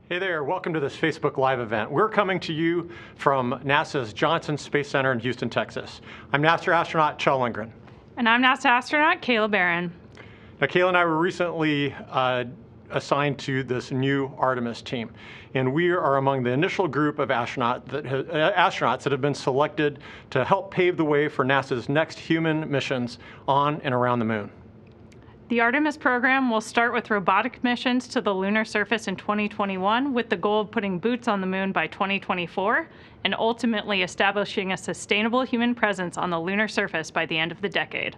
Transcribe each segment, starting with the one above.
Hey there, welcome to this Facebook Live event. We're coming to you from NASA's Johnson Space Center in Houston, Texas. I'm NASA astronaut Kjell Lindgren. And I'm NASA astronaut Kayla Barron. Now, Kayla and I were recently assigned to this new Artemis team, and we are among the initial group of astronauts that have been selected to help pave the way for NASA's next human missions on and around the moon. The Artemis program will start with robotic missions to the lunar surface in 2021 with the goal of putting boots on the moon by 2024 and ultimately establishing a sustainable human presence on the lunar surface by the end of the decade.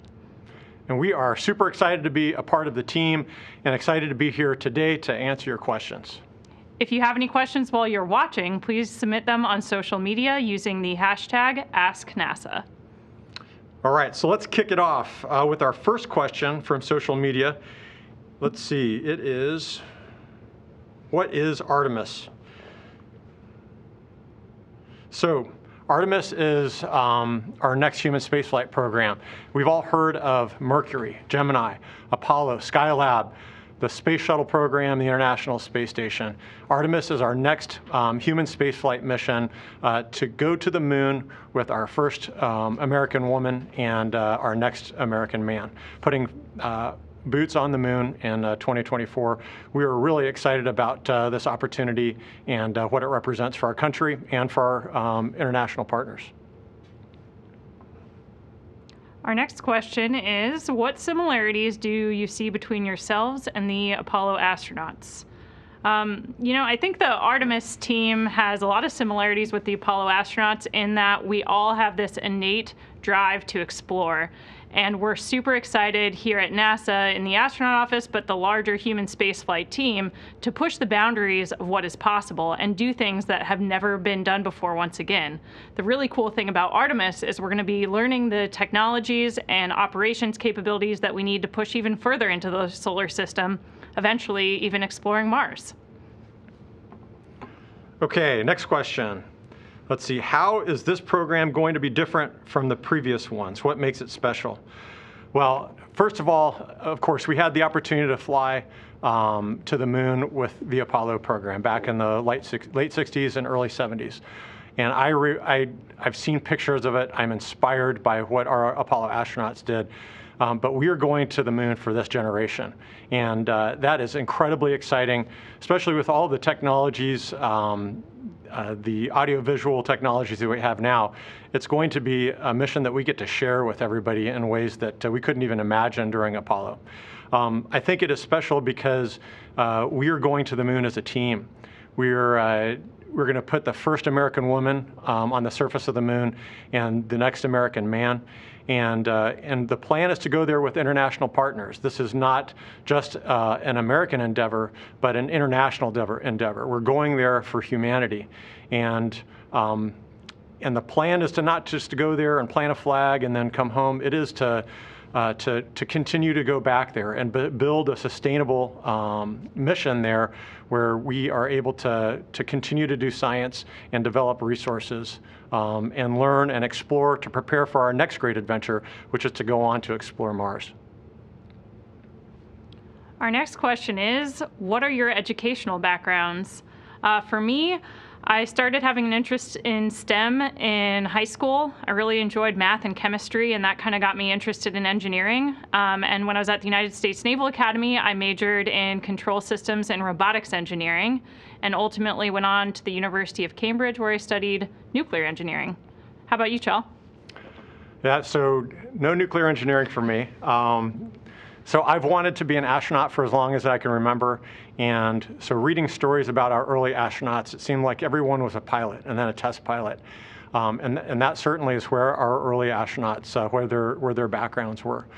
And we are super excited to be a part of the team and excited to be here today to answer your questions. If you have any questions while you're watching, please submit them on social media using the hashtag AskNASA. All right, so let's kick it off with our first question from social media. Let's see, it is, what is Artemis? So Artemis is our next human spaceflight program. We've all heard of Mercury, Gemini, Apollo, Skylab, the Space Shuttle program, the International Space Station. Artemis is our next human spaceflight mission to go to the moon with our first American woman and our next American man, putting boots on the moon in 2024. We are really excited about this opportunity and what it represents for our country and for our international partners. Our next question is, what similarities do you see between yourselves and the Apollo astronauts? I think the Artemis team has a lot of similarities with the Apollo astronauts in that we all have this innate drive to explore. And we're super excited here at NASA in the astronaut office, but the larger human spaceflight team, to push the boundaries of what is possible and do things that have never been done before once again. The really cool thing about Artemis is we're going to be learning the technologies and operations capabilities that we need to push even further into the solar system, eventually even exploring Mars. Okay, next question. Let's see, how is this program going to be different from the previous ones? What makes it special? Well, first of all, of course, we had the opportunity to fly to the moon with the Apollo program back in the late 60s and early 70s. And I've seen pictures of it. I'm inspired by what our Apollo astronauts did. But we are going to the moon for this generation. And that is incredibly exciting, especially with all the technologies, the audiovisual technologies that we have now. It's going to be a mission that we get to share with everybody in ways that we couldn't even imagine during Apollo. I think it is special because we are going to the moon as a team. We're going to put the first American woman on the surface of the moon and the next American man. And the plan is to go there with international partners. This is not just an American endeavor, but an international endeavor. We're going there for humanity. And the plan is to not just to go there and plant a flag and then come home. It is to continue to go back there and build a sustainable mission there where we are able to continue to do science and develop resources and learn and explore to prepare for our next great adventure, which is to go on to explore Mars. Our next question is, what are your educational backgrounds? For me, I started having an interest in STEM in high school. I really enjoyed math and chemistry, and that kind of got me interested in engineering. And when I was at the United States Naval Academy, I majored in control systems and robotics engineering, and ultimately went on to the University of Cambridge, where I studied nuclear engineering. How about you, Kjell? Yeah, so no nuclear engineering for me. So I've wanted to be an astronaut for as long as I can remember. And so reading stories about our early astronauts, it seemed like everyone was a pilot and then a test pilot. And that certainly is where our early astronauts, where their backgrounds were.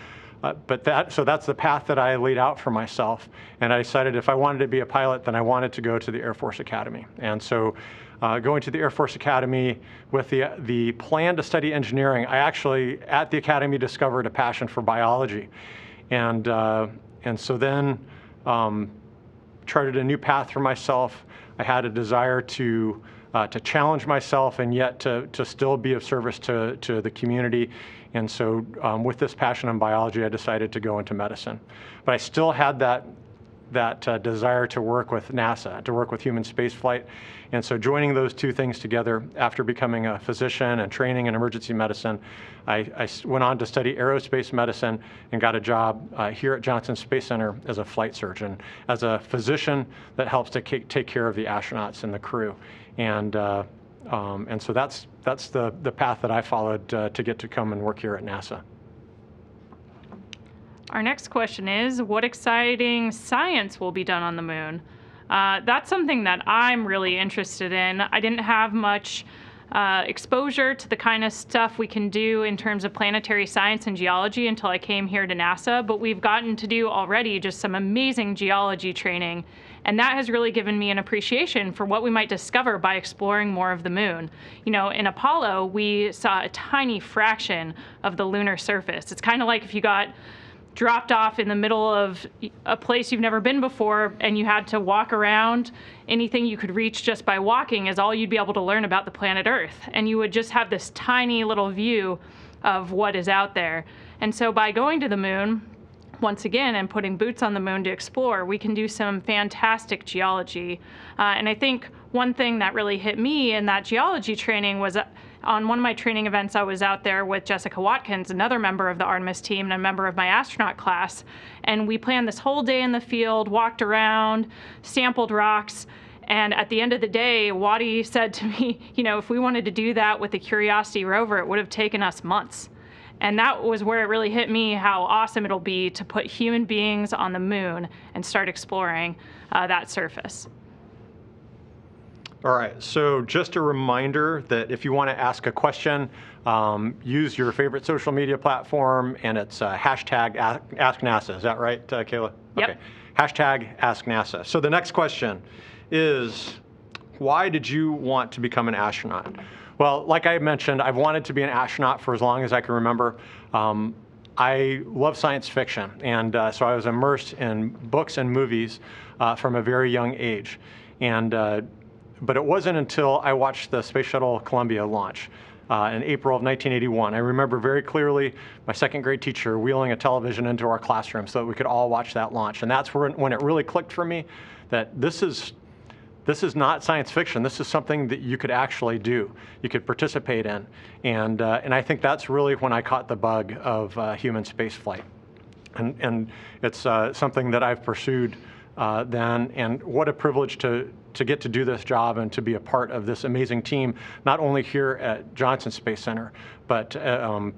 So that's the path that I laid out for myself. And I decided if I wanted to be a pilot, then I wanted to go to the Air Force Academy. And so going to the Air Force Academy with the plan to study engineering, I actually, at the Academy, discovered a passion for biology. And so then charted a new path for myself. I had a desire to challenge myself and yet to still be of service to the community. And so with this passion in biology, I decided to go into medicine. But I still had that that desire to work with NASA, to work with human spaceflight. And so joining those two things together after becoming a physician and training in emergency medicine, I went on to study aerospace medicine and got a job here at Johnson Space Center as a flight surgeon, as a physician that helps to take care of the astronauts and the crew. And so that's the path that I followed to get to come and work here at NASA. Our next question is, what exciting science will be done on the moon? That's something that I'm really interested in. I didn't have much exposure to the kind of stuff we can do in terms of planetary science and geology until I came here to NASA, but we've gotten to do already just some amazing geology training, and that has really given me an appreciation for what we might discover by exploring more of the moon. You know, in Apollo, we saw a tiny fraction of the lunar surface. It's kind of like if you got dropped off in the middle of a place you've never been before and you had to walk around. Anything you could reach just by walking is all you'd be able to learn about the planet Earth. And you would just have this tiny little view of what is out there. And so by going to the moon, once again, and putting boots on the moon to explore, we can do some fantastic geology. And I think one thing that really hit me in that geology training was on one of my training events, I was out there with Jessica Watkins, another member of the Artemis team and a member of my astronaut class. And we planned this whole day in the field, walked around, sampled rocks. And at the end of the day, Waddy said to me, you know, if we wanted to do that with the Curiosity rover, it would have taken us months. And that was where it really hit me how awesome it'll be to put human beings on the moon and start exploring that surface. All right, so just a reminder that if you want to ask a question, use your favorite social media platform, and it's hashtag AskNASA. Is that right, Kayla? Yep. Okay. Hashtag AskNASA. So the next question is, why did you want to become an astronaut? Well, like I mentioned, I've wanted to be an astronaut for as long as I can remember. I love science fiction, and so I was immersed in books and movies from a very young age. But it wasn't until I watched the Space Shuttle Columbia launch in April of 1981. I remember very clearly my second grade teacher wheeling a television into our classroom so that we could all watch that launch. And that's when it really clicked for me that this is not science fiction. This is something that you could actually do, you could participate in. And I think that's really when I caught the bug of human spaceflight. And it's something that I've pursued then, and what a privilege to get to do this job and to be a part of this amazing team, not only here at Johnson Space Center, but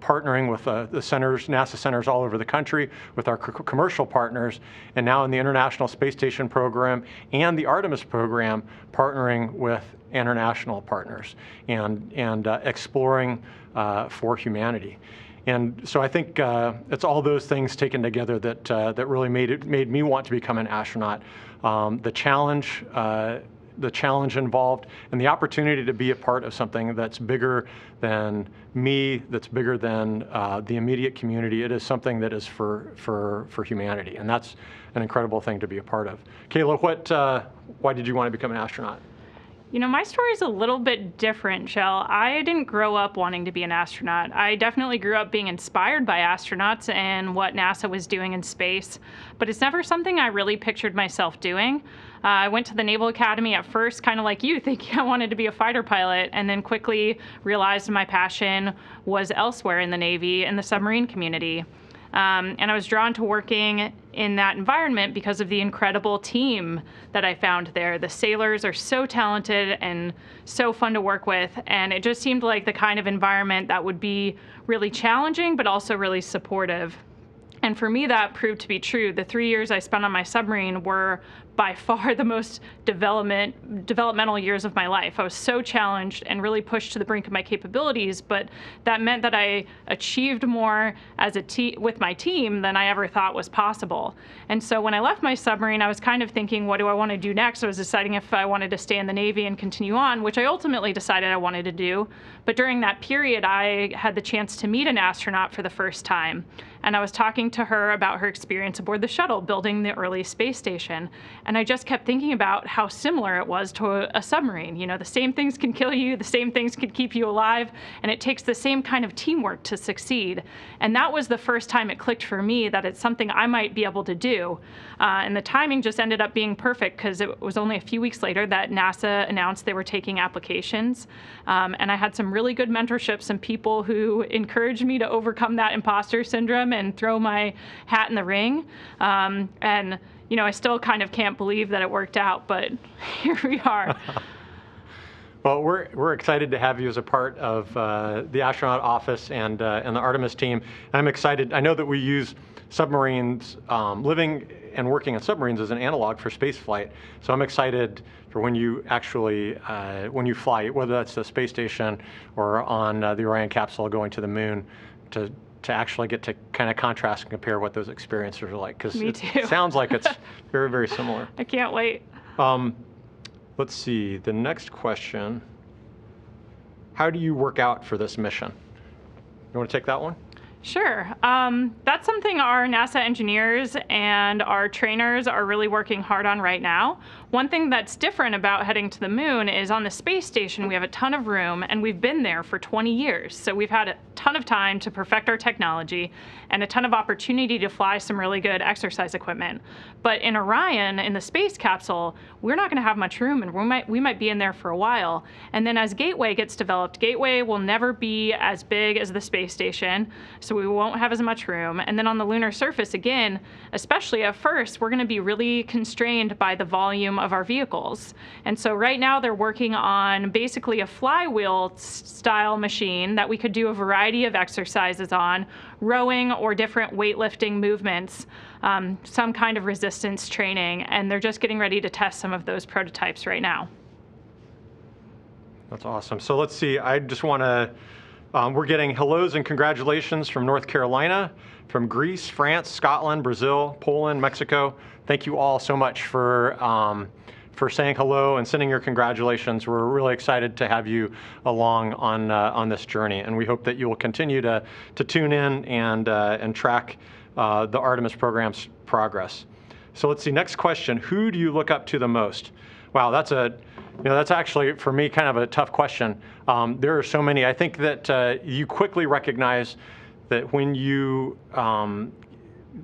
partnering with the centers, NASA centers all over the country, with our commercial partners, and now in the International Space Station program and the Artemis program, partnering with international partners and exploring for humanity. And so I think it's all those things taken together that really made me want to become an astronaut. The challenge involved, and the opportunity to be a part of something that's bigger than me, that's bigger than the immediate community. It is something that is for humanity, and that's an incredible thing to be a part of. Kayla, why did you want to become an astronaut? You know, my story is a little bit different, Shell. I didn't grow up wanting to be an astronaut. I definitely grew up being inspired by astronauts and what NASA was doing in space, but it's never something I really pictured myself doing. I went to the Naval Academy at first, kind of like you, thinking I wanted to be a fighter pilot, and then quickly realized my passion was elsewhere in the Navy, in the submarine community. And I was drawn to working in that environment because of the incredible team that I found there. The sailors are so talented and so fun to work with, and it just seemed like the kind of environment that would be really challenging but also really supportive. And for me, that proved to be true. The 3 years I spent on my submarine were by far the most developmental years of my life. I was so challenged and really pushed to the brink of my capabilities, but that meant that I achieved more as with my team than I ever thought was possible. And so when I left my submarine, I was kind of thinking, what do I want to do next? I was deciding if I wanted to stay in the Navy and continue on, which I ultimately decided I wanted to do. But during that period, I had the chance to meet an astronaut for the first time. and I was talking to her about her experience aboard the shuttle building the early space station. And I just kept thinking about how similar it was to a submarine. You know, the same things can kill you, the same things can keep you alive, and it takes the same kind of teamwork to succeed. And that was the first time it clicked for me that it's something I might be able to do. And the timing just ended up being perfect because it was only a few weeks later that NASA announced they were taking applications. And I had some really good mentorship, some people who encouraged me to overcome that imposter syndrome and throw my hat in the ring. And, you know, I still kind of can't believe that it worked out, but here we are. Well, we're excited to have you as a part of the astronaut office and the Artemis team. I'm excited. I know that we use submarines, living and working on submarines as an analog for space flight. So I'm excited for when you actually, when you fly, whether that's the space station or on the Orion capsule going to the moon, to actually get to kind of contrast and compare what those experiences are like. Because it sounds like it's very, very similar. I can't wait. Let's see, the next question. How do you work out for this mission? You want to take that one? Sure. That's something our NASA engineers and our trainers are really working hard on right now. One thing that's different about heading to the moon is on the space station, we have a ton of room, and we've been there for 20 years. So we've had a ton of time to perfect our technology and a ton of opportunity to fly some really good exercise equipment. But in Orion, in the space capsule, we're not going to have much room, and we might be in there for a while. And then as Gateway gets developed, Gateway will never be as big as the space station, so we won't have as much room. And then on the lunar surface, again, especially at first, we're going to be really constrained by the volume of our vehicles. And so right now they're working on basically a flywheel style machine that we could do a variety of exercises on, rowing or different weightlifting movements, some kind of resistance training, and they're just getting ready to test some of those prototypes right now. That's awesome. So let's see, I just want to, we're getting hellos and congratulations from North Carolina, from Greece, France, Scotland, Brazil, Poland, Mexico. Thank you all so much for saying hello and sending your congratulations. We're really excited to have you along on this journey, and we hope that you will continue to tune in and track the Artemis program's progress. So let's see, next question, who do you look up to the most? Wow, that's actually, for me, kind of a tough question. There are so many. I think that you quickly recognize that when you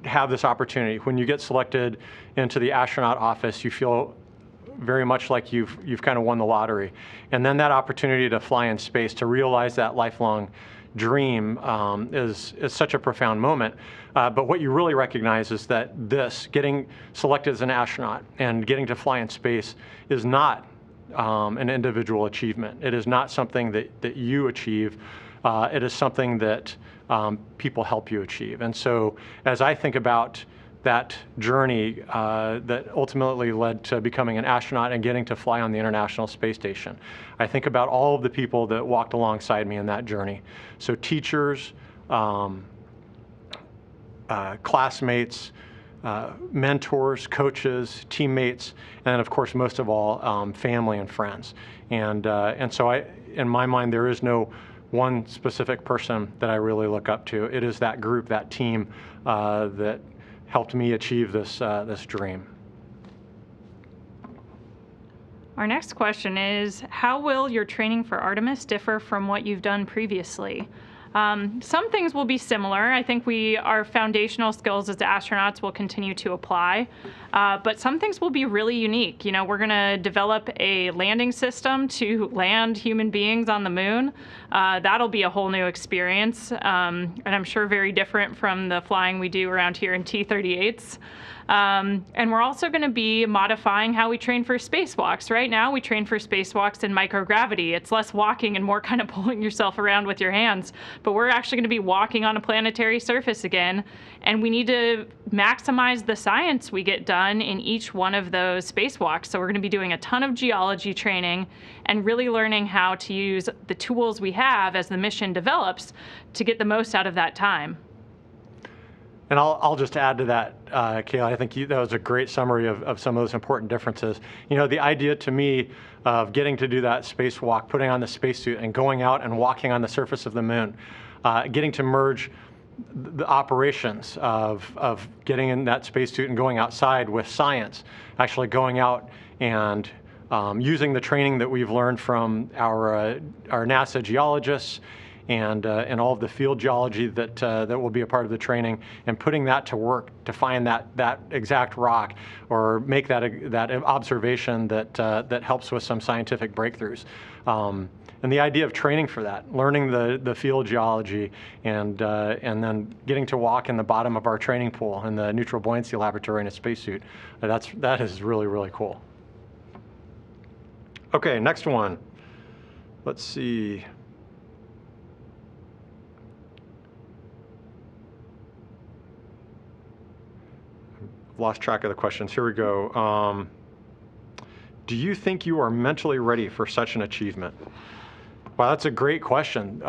have this opportunity, when you get selected into the astronaut office, you feel very much like you've kind of won the lottery. And then that opportunity to fly in space, to realize that lifelong dream is such a profound moment. But what you really recognize is that getting selected as an astronaut and getting to fly in space is not an individual achievement. It is not something that you achieve. It is something that people help you achieve. And so as I think about that journey that ultimately led to becoming an astronaut and getting to fly on the International Space Station, I think about all of the people that walked alongside me in that journey. So teachers, classmates, mentors, coaches, teammates, and of course, most of all, family and friends. And so in my mind, there is no one specific person that I really look up to. It is that group, that team that helped me achieve this dream. Our next question is, how will your training for Artemis differ from what you've done previously? Some things will be similar. I think our foundational skills as astronauts will continue to apply, but some things will be really unique. You know, we're going to develop a landing system to land human beings on the moon. That'll be a whole new experience, and I'm sure very different from the flying we do around here in T-38s. And we're also going to be modifying how we train for spacewalks. Right now, we train for spacewalks in microgravity. It's less walking and more kind of pulling yourself around with your hands. But we're actually going to be walking on a planetary surface again. And we need to maximize the science we get done in each one of those spacewalks. So we're going to be doing a ton of geology training and really learning how to use the tools we have as the mission develops to get the most out of that time. And I'll just add to that, Kayla, I think that was a great summary of some of those important differences. You know, the idea to me of getting to do that spacewalk, putting on the spacesuit and going out and walking on the surface of the moon, getting to merge the operations of getting in that spacesuit and going outside with science, actually going out and using the training that we've learned from our NASA geologists and all of the field geology that will be a part of the training, and putting that to work to find that exact rock or make that observation that helps with some scientific breakthroughs. And the idea of training for that, learning the field geology, and then getting to walk in the bottom of our training pool in the neutral buoyancy laboratory in a spacesuit, that is really, really cool. Okay, next one. Let's see. Lost track of the questions. Here we go. Do you think you are mentally ready for such an achievement? Wow, that's a great question.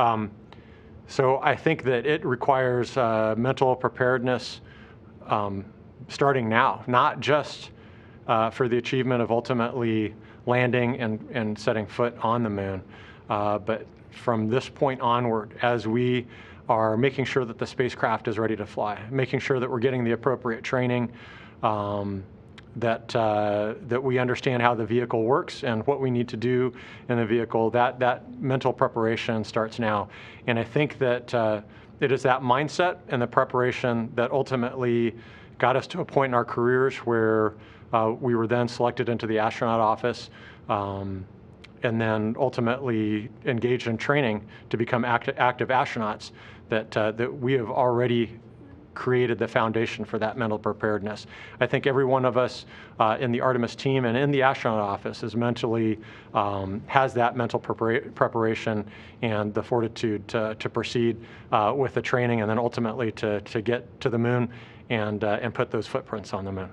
So I think that it requires mental preparedness starting now, not just for the achievement of ultimately landing and setting foot on the moon, but from this point onward, as we are making sure that the spacecraft is ready to fly, making sure that we're getting the appropriate training, that we understand how the vehicle works and what we need to do in the vehicle. That mental preparation starts now. And I think that it is that mindset and the preparation that ultimately got us to a point in our careers where we were then selected into the astronaut office, and then ultimately engaged in training to become active astronauts, that we have already created the foundation for that mental preparedness. I think every one of us in the Artemis team and in the astronaut office is mentally, has that mental preparation and the fortitude to proceed with the training, and then ultimately to get to the moon and put those footprints on the moon.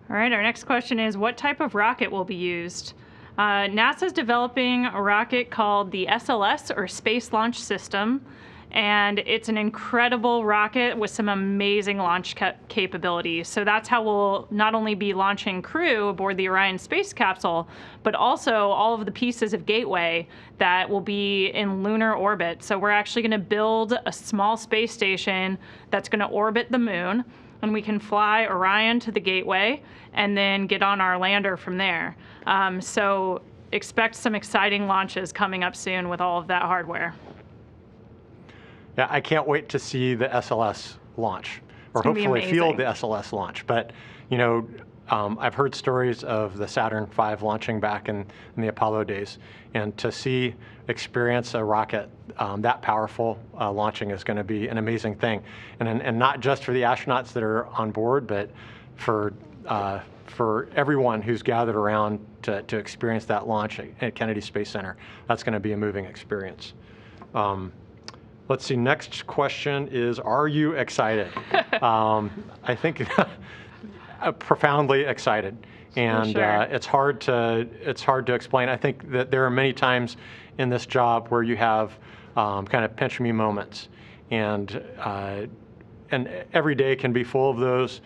All right, our next question is, what type of rocket will be used? NASA's developing a rocket called the SLS, or Space Launch System, and it's an incredible rocket with some amazing launch capabilities. So that's how we'll not only be launching crew aboard the Orion space capsule, but also all of the pieces of Gateway that will be in lunar orbit. So we're actually going to build a small space station that's going to orbit the moon, and we can fly Orion to the Gateway and then get on our lander from there. So expect some exciting launches coming up soon with all of that hardware. Yeah, I can't wait to see the SLS launch, or hopefully feel the SLS launch. But, you know, I've heard stories of the Saturn V launching back in the Apollo days, and to experience a rocket that powerful launching is going to be an amazing thing, and not just for the astronauts that are on board, but for everyone who's gathered around to experience that launch at Kennedy Space Center. That's going to be a moving experience. Let's see, next question is, are you excited? I think profoundly excited. And sure. It's hard to explain. I think that there are many times in this job where you have kind of pinch me moments. And every day can be full of those.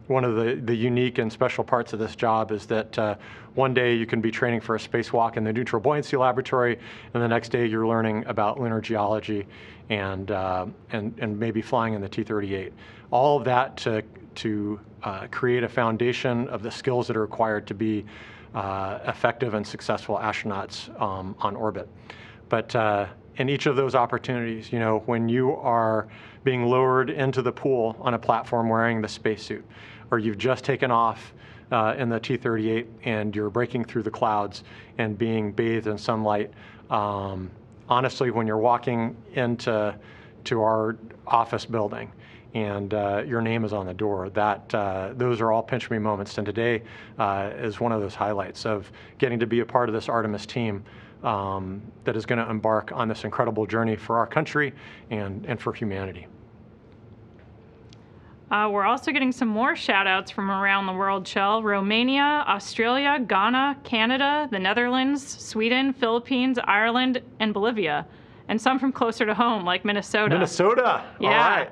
One of the unique and special parts of this job is that one day you can be training for a spacewalk in the neutral buoyancy laboratory, and the next day you're learning about lunar geology and maybe flying in the T-38. All of that to create a foundation of the skills that are required to be effective and successful astronauts on orbit. But in each of those opportunities, you know, when you are being lowered into the pool on a platform wearing the spacesuit, or you've just taken off in the T-38 and you're breaking through the clouds and being bathed in sunlight, honestly, when you're walking into our office building and your name is on the door, those are all pinch me moments. And today is one of those highlights of getting to be a part of this Artemis team that is going to embark on this incredible journey for our country and for humanity. We're also getting some more shout outs from around the world, Shell. Romania, Australia, Ghana, Canada, the Netherlands, Sweden, Philippines, Ireland, and Bolivia. And some from closer to home, like Minnesota. Minnesota! Yeah. All right.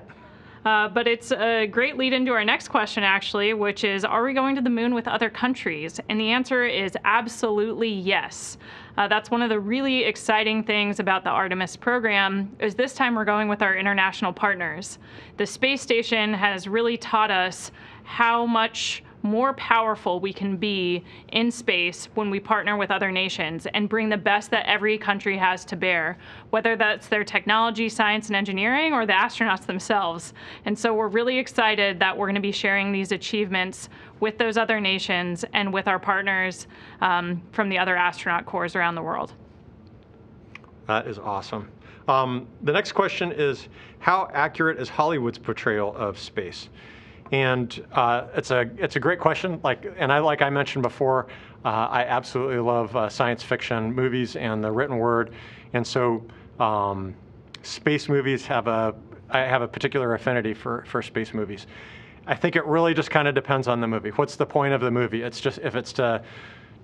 But it's a great lead into our next question, actually, which is, are we going to the moon with other countries? And the answer is absolutely yes. That's one of the really exciting things about the Artemis program, is this time we're going with our international partners. The space station has really taught us how much more powerful we can be in space when we partner with other nations and bring the best that every country has to bear, whether that's their technology, science, and engineering, or the astronauts themselves. And so we're really excited that we're going to be sharing these achievements with those other nations and with our partners from the other astronaut corps around the world. That is awesome. The next question is, how accurate is Hollywood's portrayal of space? And it's a great question. Like I mentioned before, I absolutely love science fiction movies and the written word, and so space movies I have a particular affinity for space movies. I think it really just kind of depends on the movie. What's the point of the movie? It's just, if it's to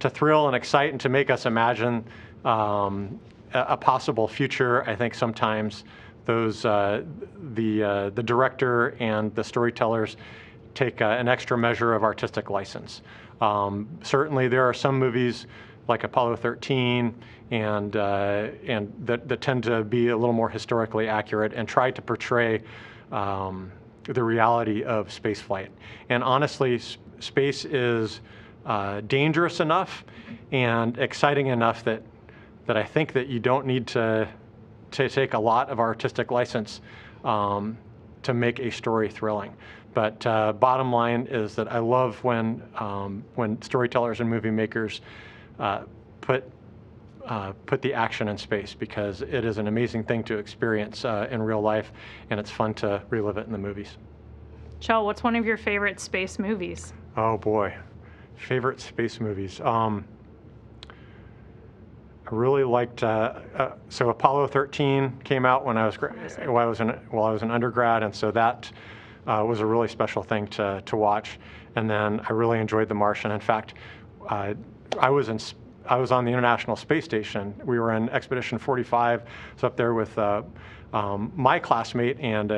thrill and excite and to make us imagine a possible future, I think sometimes those the director and the storytellers take an extra measure of artistic license. Certainly, there are some movies like Apollo 13 and that tend to be a little more historically accurate and try to portray the reality of spaceflight. And honestly, space is dangerous enough and exciting enough that I think that you don't need to take a lot of artistic license to make a story thrilling. But bottom line is that I love when storytellers and movie makers put the action in space, because it is an amazing thing to experience in real life, and it's fun to relive it in the movies. Chell, what's one of your favorite space movies? Oh boy, favorite space movies. I really liked. So Apollo 13 came out when I was an undergrad, and so that was a really special thing to watch. And then I really enjoyed The Martian. In fact, I was on the International Space Station. We were in Expedition 45. I was up there with my classmate and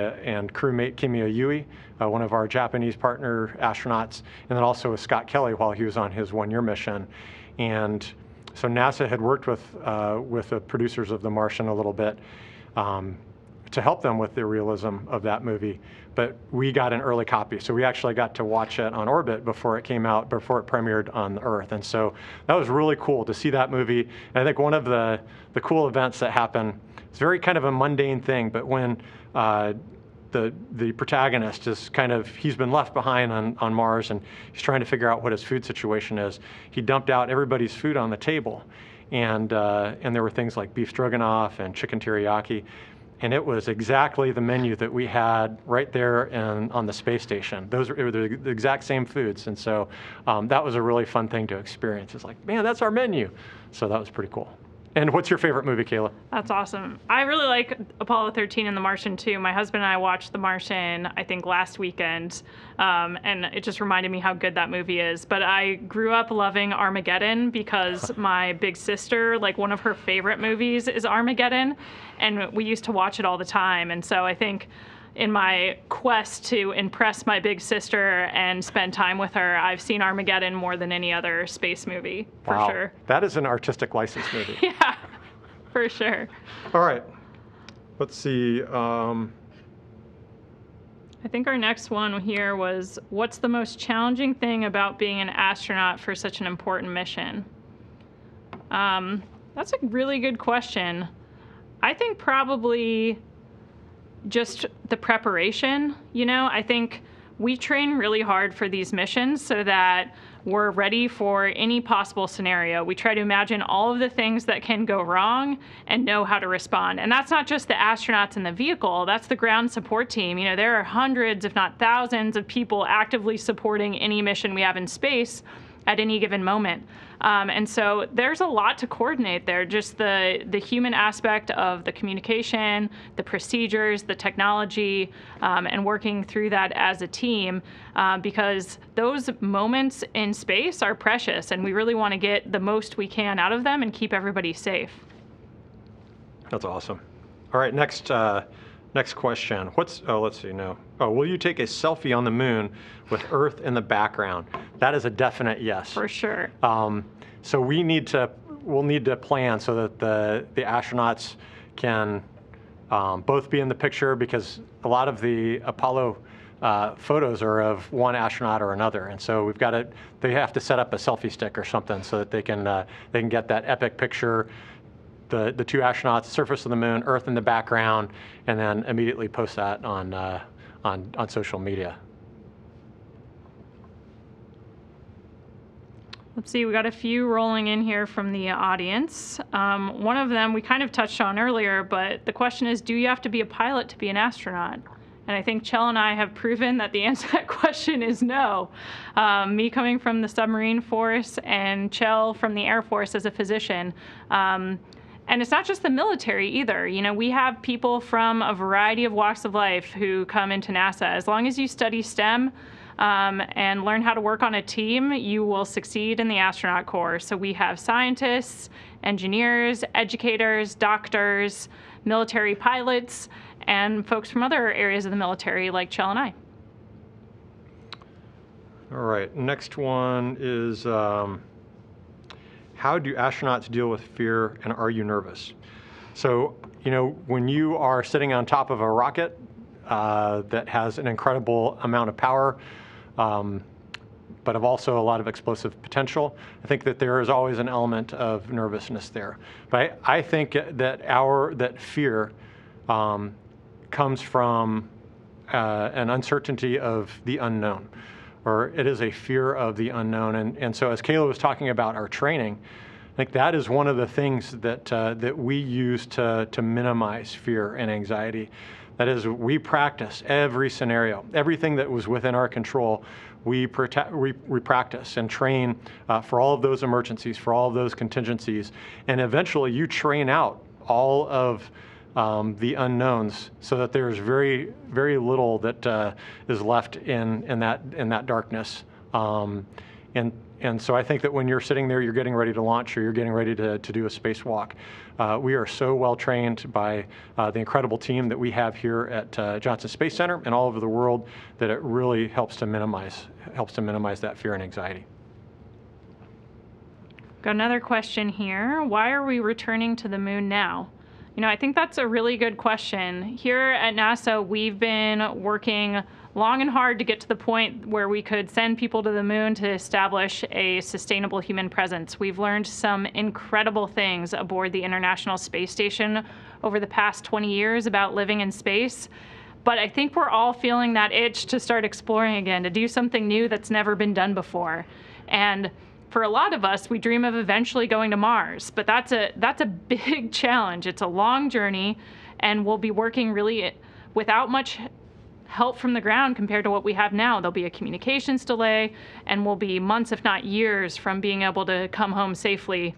crewmate Kimiya Yui, one of our Japanese partner astronauts, and then also with Scott Kelly while he was on his one-year mission. And so NASA had worked with the producers of The Martian a little bit to help them with the realism of that movie. But we got an early copy, so we actually got to watch it on orbit before it came out, before it premiered on the Earth. And so that was really cool to see that movie. And I think one of the cool events that happened, it's very kind of a mundane thing, but when the protagonist is he's been left behind on Mars, and he's trying to figure out what his food situation is. He dumped out everybody's food on the table, and there were things like beef stroganoff and chicken teriyaki, and it was exactly the menu that we had right there on the space station. Those were the exact same foods, and so that was a really fun thing to experience. It's like, man, that's our menu. So that was pretty cool. And what's your favorite movie, Kayla? That's awesome. I really like Apollo 13 and The Martian, too. My husband and I watched The Martian, I think, last weekend, and it just reminded me how good that movie is. But I grew up loving Armageddon because my big sister, like, one of her favorite movies is Armageddon, and we used to watch it all the time. And so I think in my quest to impress my big sister and spend time with her, I've seen Armageddon more than any other space movie, for wow. sure. That is an artistic license movie. Yeah, for sure. All right. Let's see. I think our next one here was, what's the most challenging thing about being an astronaut for such an important mission? That's a really good question. I think probably just the preparation. I think we train really hard for these missions so that we're ready for any possible scenario. We try to imagine all of the things that can go wrong and know how to respond. And that's not just the astronauts in the vehicle, that's the ground support team. There are hundreds, if not thousands, of people actively supporting any mission we have in space at any given moment. And so there's a lot to coordinate there, just the human aspect of the communication, the procedures, the technology, and working through that as a team, because those moments in space are precious, and we really want to get the most we can out of them and keep everybody safe. That's awesome. All right, next question. Let's see, no. Oh, will you take a selfie on the moon with Earth in the background? That is a definite yes. For sure. So we'll need to plan so that the astronauts can both be in the picture, because a lot of the Apollo photos are of one astronaut or another, and so they have to set up a selfie stick or something so that they can get that epic picture. The two astronauts, surface of the moon, Earth in the background, and then immediately post that on social media. Let's see, we got a few rolling in here from the audience. One of them we kind of touched on earlier, but the question is, do you have to be a pilot to be an astronaut? And I think Chell and I have proven that the answer to that question is no. Me coming from the submarine force and Chell from the Air Force as a physician. And it's not just the military either. You know, we have people from a variety of walks of life who come into NASA. As long as you study STEM and learn how to work on a team, you will succeed in the astronaut corps. So we have scientists, engineers, educators, doctors, military pilots, and folks from other areas of the military like Chell and I. All right, next one is, how do astronauts deal with fear, and are you nervous? So, you know, when you are sitting on top of a rocket that has an incredible amount of power, but of also a lot of explosive potential, I think that there is always an element of nervousness there. But I think that fear comes from an uncertainty of the unknown, or it is a fear of the unknown. And so as Kayla was talking about our training, I think that is one of the things that we use to minimize fear and anxiety. That is, we practice every scenario, everything that was within our control. We practice and train for all of those emergencies, for all of those contingencies, and eventually you train out all of the unknowns, so that there's very, very little that is left in that darkness. And so I think that when you're sitting there, you're getting ready to launch, or you're getting ready to do a spacewalk, we are so well trained by the incredible team that we have here at Johnson Space Center and all over the world, that it really helps to minimize that fear and anxiety. Got another question here. Why are we returning to the moon now? You know, I think that's a really good question. Here at NASA, we've been working long and hard to get to the point where we could send people to the moon to establish a sustainable human presence. We've learned some incredible things aboard the International Space Station over the past 20 years about living in space. But I think we're all feeling that itch to start exploring again, to do something new that's never been done before. And for a lot of us, we dream of eventually going to Mars, but that's a big challenge. It's a long journey, and we'll be working really without much help from the ground compared to what we have now. There'll be a communications delay, and we'll be months, if not years, from being able to come home safely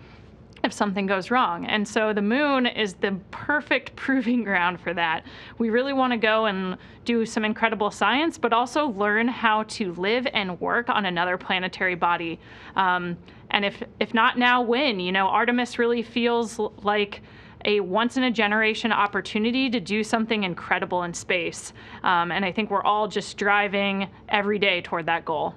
if something goes wrong. And so the moon is the perfect proving ground for that. We really want to go and do some incredible science, but also learn how to live and work on another planetary body. And if not now, when? You know, Artemis really feels like a once-in-a-generation opportunity to do something incredible in space. And I think we're all just striving every day toward that goal.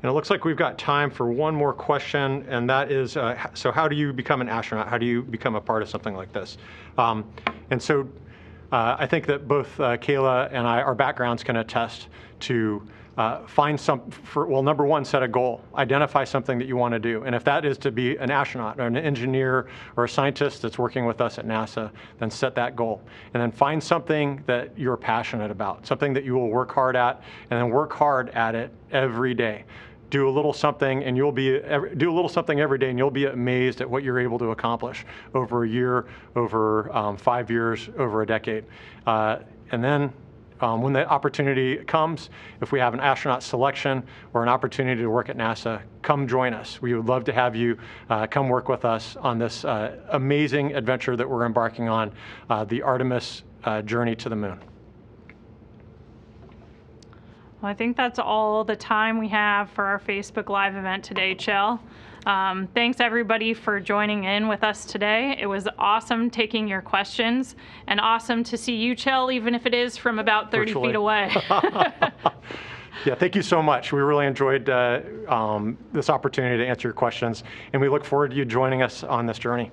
And it looks like we've got time for one more question, and that is, so how do you become an astronaut? How do you become a part of something like this? And so I think that both Kayla and I, our backgrounds can attest to number one, set a goal. Identify something that you want to do. And if that is to be an astronaut or an engineer or a scientist that's working with us at NASA, then set that goal. And then find something that you're passionate about, something that you will work hard at, and then work hard at it every day. Do a little something, and do a little something every day, and you'll be amazed at what you're able to accomplish over a year, over 5 years, over a decade. And then when the opportunity comes, if we have an astronaut selection or an opportunity to work at NASA, come join us. We would love to have you come work with us on this amazing adventure that we're embarking on, the Artemis journey to the moon. Well, I think that's all the time we have for our Facebook Live event today, Chell. Thanks everybody for joining in with us today. It was awesome taking your questions, and awesome to see you, Chell, even if it is from about 30 Virtually. feet away. Yeah, thank you so much. We really enjoyed this opportunity to answer your questions, and we look forward to you joining us on this journey.